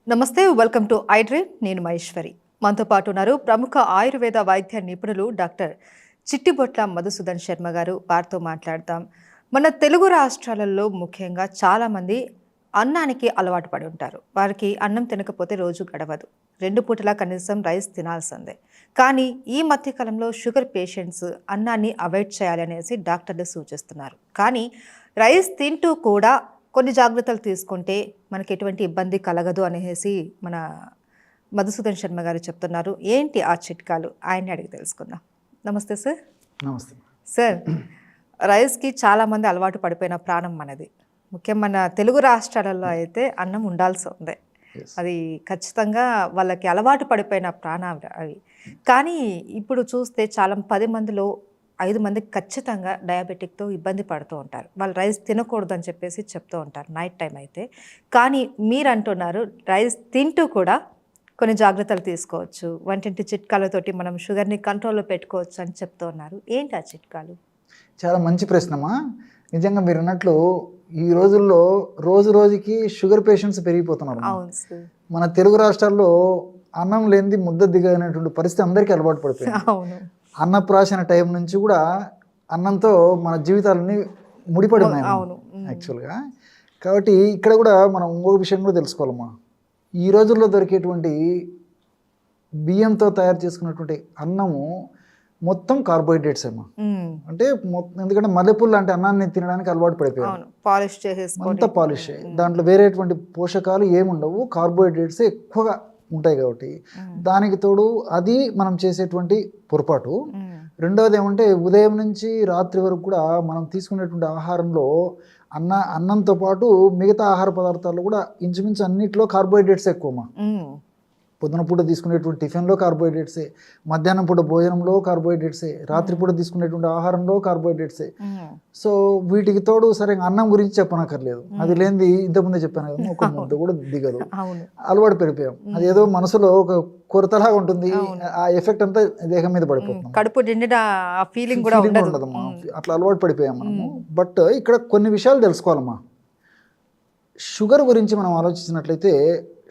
నమస్తే, welcome to iDream. నేను మహేశ్వరి. మనతో పాటు ఉన్నారు ప్రముఖ ఆయుర్వేద వైద్య నిపుణులు డాక్టర్ చిట్టిబొట్ల మధుసూదన్ శర్మ గారు. వారితో మాట్లాడతాం. మన తెలుగు రాష్ట్రాలలో ముఖ్యంగా చాలామంది అన్నానికి అలవాటు పడి ఉంటారు. వారికి అన్నం తినకపోతే రోజు గడవదు. 2 పూటలా కనీసం రైస్ తినాల్సిందే. కానీ ఈ మధ్యకాలంలో షుగర్ పేషెంట్స్ అన్నాన్ని అవాయిడ్ చేయాలనేసి డాక్టర్లు సూచిస్తున్నారు. కానీ రైస్ తింటూ కూడా కొన్ని జాగ్రత్తలు తీసుకుంటే మనకి ఎటువంటి ఇబ్బంది కలగదు అనేసి మన మధుసూదన్ శర్మ గారు చెప్తున్నారు. ఏంటి ఆ చిట్కాలు? ఆయన్ని అడిగి తెలుసుకుందాం. నమస్తే సార్. నమస్తే సార్. రైస్కి చాలామంది అలవాటు పడిపోయిన ప్రాణం మనది. ముఖ్యం మన తెలుగు రాష్ట్రాలలో అయితే అన్నం ఉండాల్సి ఉంది. అది ఖచ్చితంగా వాళ్ళకి అలవాటు పడిపోయిన ప్రాణాలు అవి. కానీ ఇప్పుడు చూస్తే చాలా 10 మందిలో 5 మందికి ఖచ్చితంగా డయాబెటిక్తో ఇబ్బంది పడుతూ ఉంటారు. వాళ్ళు రైస్ తినకూడదు అని చెప్పేసి చెప్తూ ఉంటారు నైట్ టైం అయితే. కానీ మీరు అంటున్నారు రైస్ తింటూ కూడా కొన్ని జాగ్రత్తలు తీసుకోవచ్చు, వంటింటి చిట్కాలతోటి మనం షుగర్ని కంట్రోల్లో పెట్టుకోవచ్చు అని చెప్తూ ఉన్నారు. ఏంటి ఆ చిట్కాలు? చాలా మంచి ప్రశ్నమా. నిజంగా మీరు అన్నట్లు ఈ రోజుల్లో రోజు రోజుకి షుగర్ పేషెంట్స్ పెరిగిపోతున్నారు. అవును సార్. మన తెలుగు రాష్ట్రాల్లో అన్నం లేనిది ముద్ద దిగనటువంటి పరిస్థితి అందరికీ అలవాటు పడిపోయింది. అవును. అన్నప్రాశన టైం నుంచి కూడా అన్నంతో మన జీవితాలని ముడిపడి ఉన్నాయి యాక్చువల్గా. కాబట్టి ఇక్కడ కూడా మనం ఇంకొక విషయం కూడా తెలుసుకోవాలమ్మా. ఈ రోజుల్లో దొరికేటువంటి బియ్యంతో తయారు చేసుకున్నటువంటి అన్నము మొత్తం కార్బోహైడ్రేట్స్ ఏమో. అంటే ఎందుకంటే మల్లెపూలు లాంటి అన్నాన్ని తినడానికి అలవాటు పడిపోయారు. పాలిష్ చేసేసి అంతా పాలిష్, దాంట్లో వేరేటువంటి పోషకాలు ఏముండవు, కార్బోహైడ్రేట్స్ ఎక్కువగా ఉంటాయి. కాబట్టి దానికి తోడు అది మనం చేసేటువంటి పొరపాటు. రెండవది ఏమంటే ఉదయం నుంచి రాత్రి వరకు కూడా మనం తీసుకునేటువంటి ఆహారంలో అన్నంతో పాటు మిగతా ఆహార పదార్థాలు కూడా ఇంచుమించు అన్నింటిలో కార్బోహైడ్రేట్స్ ఎక్కువమ్మా. పొద్దున పూట తీసుకునేటువంటి టిఫిన్లో కార్బోహైడ్రేట్సే, మధ్యాహ్నం పూట భోజనంలో కార్బోహైడ్రేట్సే, రాత్రిపూట తీసుకునేటువంటి ఆహారంలో కార్బోహైడ్రేట్సే. సో వీటికి తోడు సరే అన్నం గురించి చెప్పనక్కర్లేదు, అది లేనిది ఇంతకుముందే చెప్పాను కదా, ఒక ముద్ద కూడా దిగదు. అలవాటు పెరిగిపోయాం. అది ఏదో మనసులో ఒక కొరతలాగా ఉంటుంది. ఆ ఎఫెక్ట్ అంతా దేహం మీద పడిపోతుంది, కడుపు నిండిన ఫీలింగ్ కూడా ఉండదమ్మా. అట్లా అలవాటు పడిపోయాం మనము. బట్ ఇక్కడ కొన్ని విషయాలు తెలుసుకోవాలమ్మా. షుగర్ గురించి మనం ఆలోచించినట్లయితే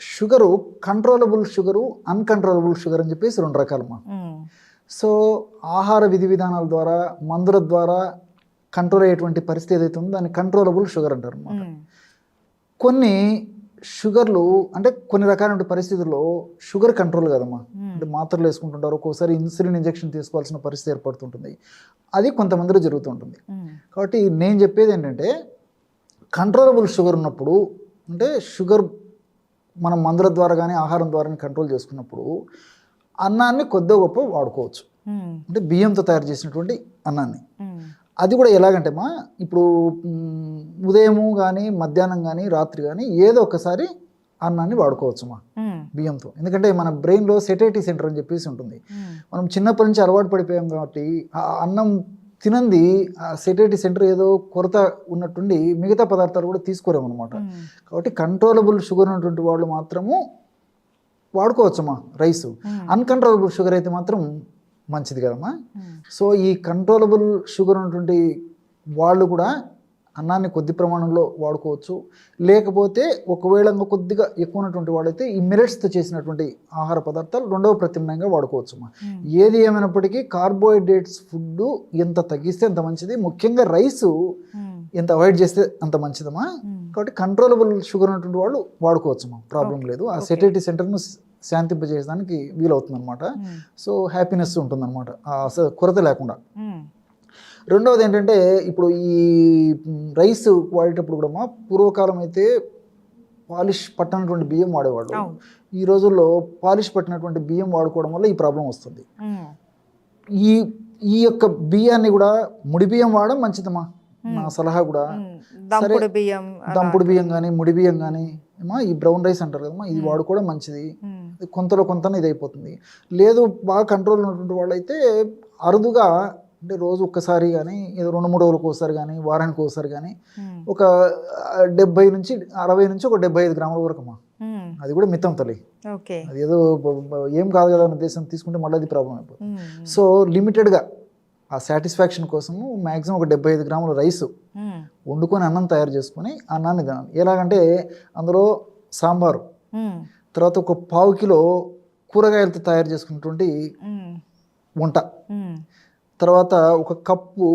sugar controllable sugar, uncontrollable sugar అని చెప్పేసి 2 రకాలమ్మా. సో ఆహార విధి విధానాల ద్వారా, మందుల ద్వారా కంట్రోల్ అయ్యేటువంటి పరిస్థితి ఏదైతే ఉందో దాన్ని కంట్రోలబుల్ షుగర్ అంటారు అన్నమాట. కొన్ని షుగర్లు అంటే కొన్ని రకాలైన పరిస్థితుల్లో షుగర్ కంట్రోల్ కదమ్మా. అంటే మాత్రలు వేసుకుంటుంటారు, ఒక్కోసారి ఇన్సులిన్ ఇంజెక్షన్ తీసుకోవాల్సిన పరిస్థితి ఏర్పడుతుంటుంది. అది కొంతమందిలో జరుగుతుంటుంది. కాబట్టి నేను చెప్పేది ఏంటంటే కంట్రోలబుల్ షుగర్ ఉన్నప్పుడు, అంటే షుగర్ మనం మందుల ద్వారా కానీ ఆహారం ద్వారా కంట్రోల్ చేసుకున్నప్పుడు అన్నాన్ని కొద్దిగా గొప్ప వాడుకోవచ్చు. అంటే బియ్యంతో తయారు చేసినటువంటి అన్నాన్ని. అది కూడా ఎలాగంటే మా ఇప్పుడు ఉదయము కానీ మధ్యాహ్నం కానీ రాత్రి కానీ ఏదో ఒకసారి అన్నాన్ని వాడుకోవచ్చు మా బియ్యంతో. ఎందుకంటే మన బ్రెయిన్లో సెటైటీ సెంటర్ అని చెప్పేసి ఉంటుంది. మనం చిన్నప్పటి నుంచి అలవాటు పడిపోయాం కాబట్టి అన్నం తినంది ఆ సెటైటీ సెంటర్ ఏదో కొరత ఉన్నట్టుండి మిగతా పదార్థాలు కూడా తీసుకోలేము అనమాట. కాబట్టి కంట్రోలబుల్ షుగర్ ఉన్నటువంటి వాళ్ళు మాత్రము వాడుకోవచ్చమ్మా రైస్. అన్కంట్రోలబుల్ షుగర్ అయితే మాత్రం మంచిది కదమ్మా. సో ఈ కంట్రోలబుల్ షుగర్ ఉన్నటువంటి వాళ్ళు కూడా అన్నాన్ని కొద్ది ప్రమాణంలో వాడుకోవచ్చు. లేకపోతే ఒకవేళ కొద్దిగా ఎక్కువ ఉన్నటువంటి వాడైతే ఈ మిల్లెట్స్తో చేసినటువంటి ఆహార పదార్థాలు రెండవ ప్రత్యామ్నాయంగా వాడుకోవచ్చమ్మా. ఏది ఏమైనప్పటికీ కార్బోహైడ్రేట్స్ ఫుడ్ ఎంత తగ్గిస్తే అంత మంచిది. ముఖ్యంగా రైసు ఎంత అవాయిడ్ చేస్తే అంత మంచిదమ్మా. కాబట్టి కంట్రోలబుల్ షుగర్ ఉన్నటువంటి వాళ్ళు వాడుకోవచ్చమ్మా, ప్రాబ్లం లేదు. ఆ సెటైటీ సెంటర్ను శాంతింపజేయడానికి వీలవుతుంది అనమాట. సో హ్యాపీనెస్ ఉంటుందన్నమాట, కొరత లేకుండా. రెండవది ఏంటంటే ఇప్పుడు ఈ రైస్ వాడేటప్పుడు కూడా పూర్వకాలం అయితే పాలిష్ పట్టినటువంటి బియ్యం వాడేవాళ్ళు. ఈ రోజుల్లో పాలిష్ పట్టినటువంటి బియ్యం వాడుకోవడం వల్ల ఈ ప్రాబ్లం వస్తుంది. ఈ యొక్క బియ్యాన్ని కూడా ముడి బియ్యం వాడడం మంచిదమ్మా, నా సలహా కూడా. దంపుడు బియ్యం కానీ ముడి బియ్యం కానీ ఈ బ్రౌన్ రైస్ అంటారు కదమ్మా, ఇది వాడుకోవడం మంచిది. కొంతలో కొంత ఇది అయిపోతుంది. లేదు బాగా కంట్రోల్ ఉన్నటువంటి వాళ్ళు అయితే అరుదుగా, అంటే రోజు ఒక్కసారి కానీ ఏదో 2-3 రోజులకు ఒకసారి కానీ వారానికి ఒకసారి కానీ ఒక 70 నుంచి 60 నుంచి ఒక 75 గ్రాముల వరకు అమ్మా. అది కూడా మితం తల్లి, అది ఏదో ఏం కాదు కదా అనే ఉద్దేశం తీసుకుంటే మళ్ళీ అది ప్రాబ్లం అయిపోతుంది. సో లిమిటెడ్గా ఆ సాటిస్ఫాక్షన్ కోసము మ్యాక్సిమం ఒక 75 గ్రాముల రైస్ వండుకొని అన్నం తయారు చేసుకొని అన్నాన్ని తినాలి. ఎలాగంటే అందులో సాంబారు, తర్వాత ఒక పావు కిలో కూరగాయలతో తయారు చేసుకున్నటువంటి వంట, తర్వాత ఒక కప్పు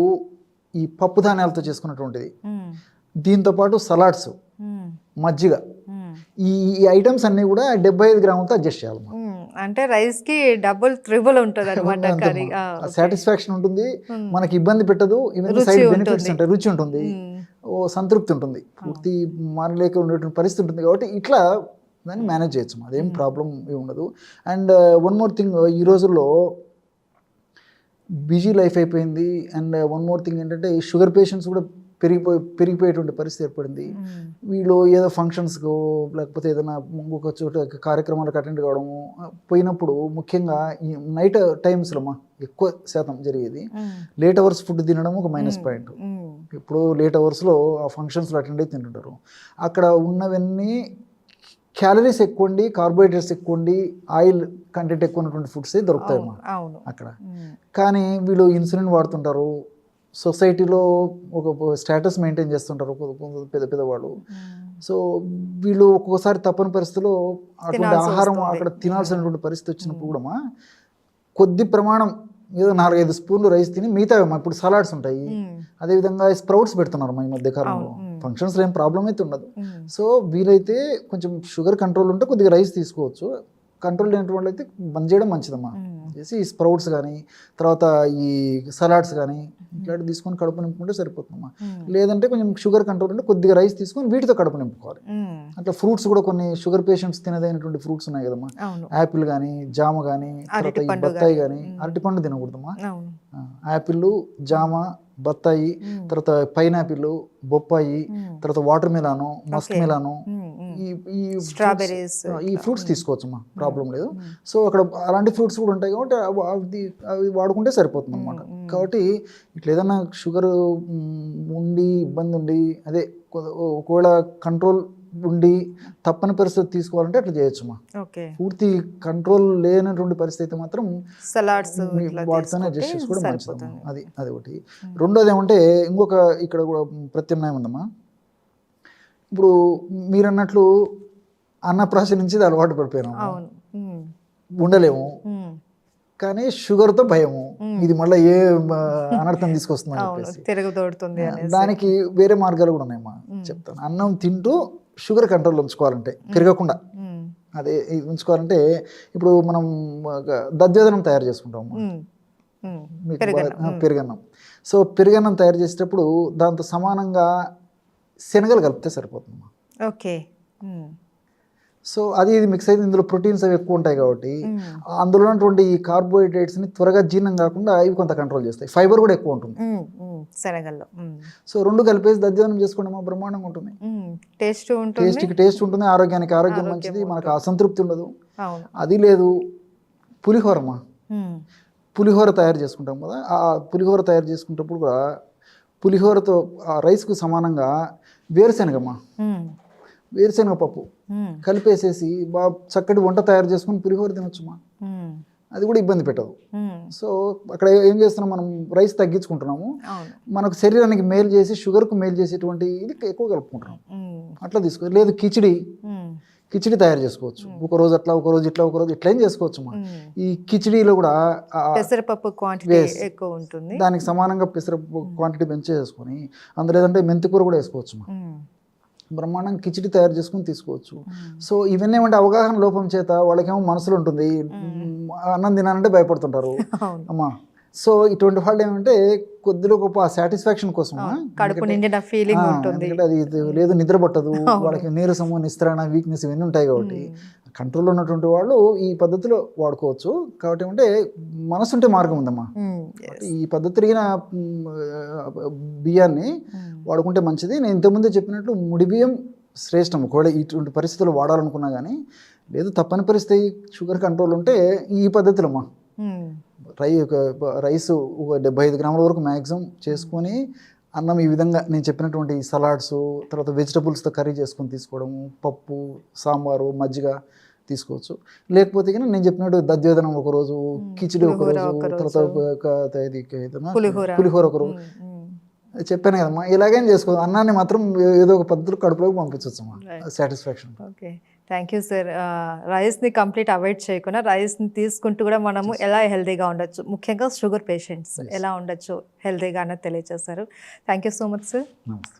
ఈ పప్పు ధాన్యాలతో చేసుకున్నటువంటిది, దీంతోపాటు సలాడ్స్, మజ్జిగ, ఈ ఐటమ్స్ అన్నీ కూడా 75 గ్రాములతో అడ్జస్ట్ చేయాలి. అంటే రైస్ కి డబుల్ త్రిబుల్ ఉంటుంది అనమాట. సాటిస్ఫాక్షన్ ఉంటుంది, మనకి ఇబ్బంది పెట్టదు, ఇవన్నీ సైడ్ బెనిఫిట్స్ ఉంటాయి, రుచి ఉంటుంది, ఓ సంతృప్తి ఉంటుంది, పూర్తి మానలేక ఉండేటువంటి పరిస్థితి ఉంటుంది. కాబట్టి ఇట్లా దాన్ని మేనేజ్ చేయొచ్చు, అదేం ప్రాబ్లం ఉండదు. అండ్ వన్ మోర్ థింగ్, ఈ రోజుల్లో బిజీ లైఫ్ అయిపోయింది. అండ్ వన్ మోర్ థింగ్ ఏంటంటే షుగర్ పేషెంట్స్ కూడా పెరిగిపోయేటువంటి పరిస్థితి ఏర్పడింది. వీళ్ళు ఏదో ఫంక్షన్స్కో లేకపోతే ఏదైనా ఇంకొక చోట కార్యక్రమాలకు అటెండ్ కావడము, పోయినప్పుడు ముఖ్యంగా ఈ నైట్ టైమ్స్లో ఎక్కువ శాతం జరిగేది లేట్ అవర్స్ ఫుడ్ తినడం ఒక మైనస్ పాయింట్. ఇప్పుడు లేట్ అవర్స్లో ఆ ఫంక్షన్స్లో అటెండ్ అయి తింటుంటారు. అక్కడ ఉన్నవన్నీ క్యాలరీస్ ఎక్కువ ఉండి, కార్బోహైడ్రేట్స్ ఎక్కువ ఉండి, ఆయిల్ కంటెంట్ ఎక్కువ ఉన్నటువంటి ఫుడ్సే దొరుకుతాయి అక్కడ. కానీ వీళ్ళు ఇన్సులిన్ వాడుతుంటారు, సొసైటీలో ఒక స్టేటస్ మెయింటైన్ చేస్తుంటారు పెద్ద పెద్దవాళ్ళు. సో వీళ్ళు ఒక్కొక్కసారి తప్పని పరిస్థితుల్లో అటువంటి ఆహారం అక్కడ తినాల్సినటువంటి పరిస్థితి వచ్చినప్పుడు కూడా కొద్ది ప్రమాణం ఏదో 4-5 స్పూన్లు రైస్ తిని మిగతా ఇప్పుడు సలాడ్స్ ఉంటాయి, అదేవిధంగా స్ప్రౌట్స్ పెడుతున్నారు ఈ మధ్య కాలంలో. ఫంక్షన్స్లో ఏం ప్రాబ్లం అయితే ఉండదు. సో వీలైతే కొంచెం షుగర్ కంట్రోల్ ఉంటే కొద్దిగా రైస్ తీసుకోవచ్చు, కంట్రోల్ లేనటువంటి వాళ్ళు అయితే బంద్ చేయడం మంచిదమ్మా. చేసి ఈ స్ప్రౌట్స్ కానీ తర్వాత ఈ సలాడ్స్ కానీ ఇట్లాంటివి తీసుకొని కడుపు నింపుకుంటే సరిపోతుందమ్మా. లేదంటే కొంచెం షుగర్ కంట్రోల్ ఉంటే కొద్దిగా రైస్ తీసుకొని వీటితో కడుపు నింపుకోవాలి. అట్లా ఫ్రూట్స్ కూడా కొన్ని షుగర్ పేషెంట్స్ తినదైనటువంటి ఫ్రూట్స్ ఉన్నాయి కదమ్మా, యాపిల్ కానీ, జామ కానీ, తర్వాత ఈ బత్తాయి కానీ. అరటిపండు తినకూడదమ్మా, యాపిల్, జామ, బత్తాయి, తర్వాత పైనాపిల్, బొప్పాయి, తర్వాత వాటర్ మిలాను, మస్క్ మిలాను, ఈ ఫ్రూట్స్ తీసుకోవచ్చమ్మా, ప్రాబ్లం లేదు. సో అక్కడ అలాంటి ఫ్రూట్స్ కూడా ఉంటాయి కాబట్టి అవి వాడుకుంటే సరిపోతుంది అనమాట. కాబట్టి ఇట్లా ఏదైనా షుగర్ ఉండి ఇబ్బంది ఉండి, అదే ఒకవేళ కంట్రోల్ ఉండి తప్పని పరిస్థితి తీసుకోవాలంటే అట్లా చేయొచ్చుమా. పూర్తి కంట్రోల్ లేనటువంటి పరిస్థితి అయితే మాత్రం సలాడ్స్ వాటితోనే అడ్జస్ట్ చేసుకోవడం మంచిది. అది ఒకటి. రెండోది ఏమంటే ఇంకొక ఇక్కడ కూడా ప్రత్యామ్నాయం ఉందమ్మా. ఇప్పుడు మీరు అన్నట్లు అన్నప్రాశ నుంచి ఇది అలవాటు పడిపోయినాము, ఉండలేము, కానీ షుగర్తో భయము, ఇది మళ్ళీ ఏ అనర్థం తీసుకొస్తుందని చెప్పేసి దానికి వేరే మార్గాలు కూడా ఉన్నాయమ్మా, చెప్తాను. అన్నం తింటూ షుగర్ కంట్రోల్ ఉంచుకోవాలంటే, పెరగకుండా అదే ఉంచుకోవాలంటే, ఇప్పుడు మనం దధ్యోదనం తయారు చేసుకుంటాము, పెరుగన్నం. సో పెరుగన్నం తయారు చేసేటప్పుడు దాంతో సమానంగా శనగలు కలిపితే సరిపోతుందమ్మా. ఓకే. సో అది ఇది మిక్స్ అయితే ఇందులో ప్రోటీన్స్ అవి ఎక్కువ ఉంటాయి కాబట్టి అందులో ఉన్నటువంటి ఈ కార్బోహైడ్రేట్స్ని త్వరగా జీర్ణం కాకుండా ఇవి కొంత కంట్రోల్ చేస్తాయి. ఫైబర్ కూడా ఎక్కువ ఉంటుంది శనగల్లో. సో రెండు కలిపేసి దధ్యానం చేసుకోవడం బ్రహ్మాండంగా ఉంటుంది. టేస్ట్కి టేస్ట్ ఉంటుంది, ఆరోగ్యానికి ఆరోగ్యం మంచిది, మనకు అసంతృప్తి ఉండదు. అది లేదు పులిహోరమా, పులిహోర తయారు చేసుకుంటాం కదా, ఆ పులిహోర తయారు చేసుకునేటప్పుడు కూడా పులిహోరతో ఆ రైస్కు సమానంగా వేరుశనగమ్మా, వేరుశనగ పప్పు కలిపేసేసి బాగా చక్కటి వంట తయారు చేసుకుని పులిహోర తినొచ్చుమా, అది కూడా ఇబ్బంది పెట్టదు. సో అక్కడ ఏం చేస్తున్నాం, మనం రైస్ తగ్గించుకుంటున్నాము, మనకు శరీరానికి మేలు చేసి షుగర్కు మేలు చేసేటువంటి ఇది ఎక్కువ కలుపుకుంటున్నాం. అట్లా తీసుకో. లేదు కిచిడి తయారు చేసుకోవచ్చు, ఒక రోజు అట్లా, ఒక రోజు ఇట్లా, ఒక రోజు ఇట్లా ఏం చేసుకోవచ్చు. ఈ కిచిడీలో కూడా పెసరపప్పు క్వాంటిటీ ఎక్కువ ఉంటుంది, దానికి సమానంగా పెసరపప్పు క్వాంటిటీ పెంచేసుకొని అందులో ఏదంటే మెంతికూర కూడా వేసుకోవచ్చు, బ్రహ్మాండంగా కిచిడి తయారు చేసుకుని తీసుకోవచ్చు. సో ఇవన్నీ ఏమంటే అవగాహన లోపం చేత వాళ్ళకేమో మనసులో ఉంటుంది, అన్నం తినాలంటే భయపడుతుంటారు అమ్మా. సో ఇటువంటి వాళ్ళు ఏమంటే కొద్దిలో గొప్ప సాటిస్ఫాక్షన్ కోసం, ఎందుకంటే అది లేదు నిద్ర పట్టదు, వాళ్ళకి నీరసము, నిస్త్రాణ, వీక్నెస్ ఇవన్నీ ఉంటాయి కాబట్టి కంట్రోల్లో ఉన్నటువంటి వాళ్ళు ఈ పద్ధతిలో వాడుకోవచ్చు. కాబట్టి ఏమంటే మనసు ఉంటే మార్గం ఉందమ్మా. ఈ పద్ధతి తిరిగిన బియ్యాన్ని వాడుకుంటే మంచిది. నేను ఇంతకుముందే చెప్పినట్లు ముడి బియ్యం శ్రేష్టం, ఒకవేళ ఇటువంటి పరిస్థితులు వాడాలనుకున్నా కానీ. లేదు తప్పని పరిస్థితి షుగర్ కంట్రోల్ ఉంటే ఈ పద్ధతిలోమ్మా, రైస్ ఒక 75 గ్రాముల వరకు మ్యాక్సిమం చేసుకొని అన్నం ఈ విధంగా నేను చెప్పినటువంటి సలాడ్స్, తర్వాత వెజిటబుల్స్తో కర్రీ చేసుకొని తీసుకోవడము, పప్పు, సాంబారు, మజ్జిగ తీసుకోవచ్చు. లేకపోతే కానీ నేను చెప్పినట్టు దధ్యోదనం ఒకరోజు, కిచిడి ఒకరోజు, తర్వాత పులిహోర ఒకరోజు చెప్పాను కదమ్మా. ఇలాగేం చేసుకో, అన్నాన్ని మాత్రం ఏదో ఒక పద్ధతిలో కడుపులోకి పంపించవచ్చు సాటిస్ఫాక్షన్. Thank you sir. రైస్ని కంప్లీట్ అవాయిడ్ చేయకుండా రైస్ని తీసుకుంటూ కూడా మనము ఎలా హెల్తీగా ఉండొచ్చు, ముఖ్యంగా షుగర్ పేషెంట్స్ ఎలా ఉండొచ్చు హెల్తీగా అన్నది తెలియజేశారు. Thank you so much sir. నమస్తే.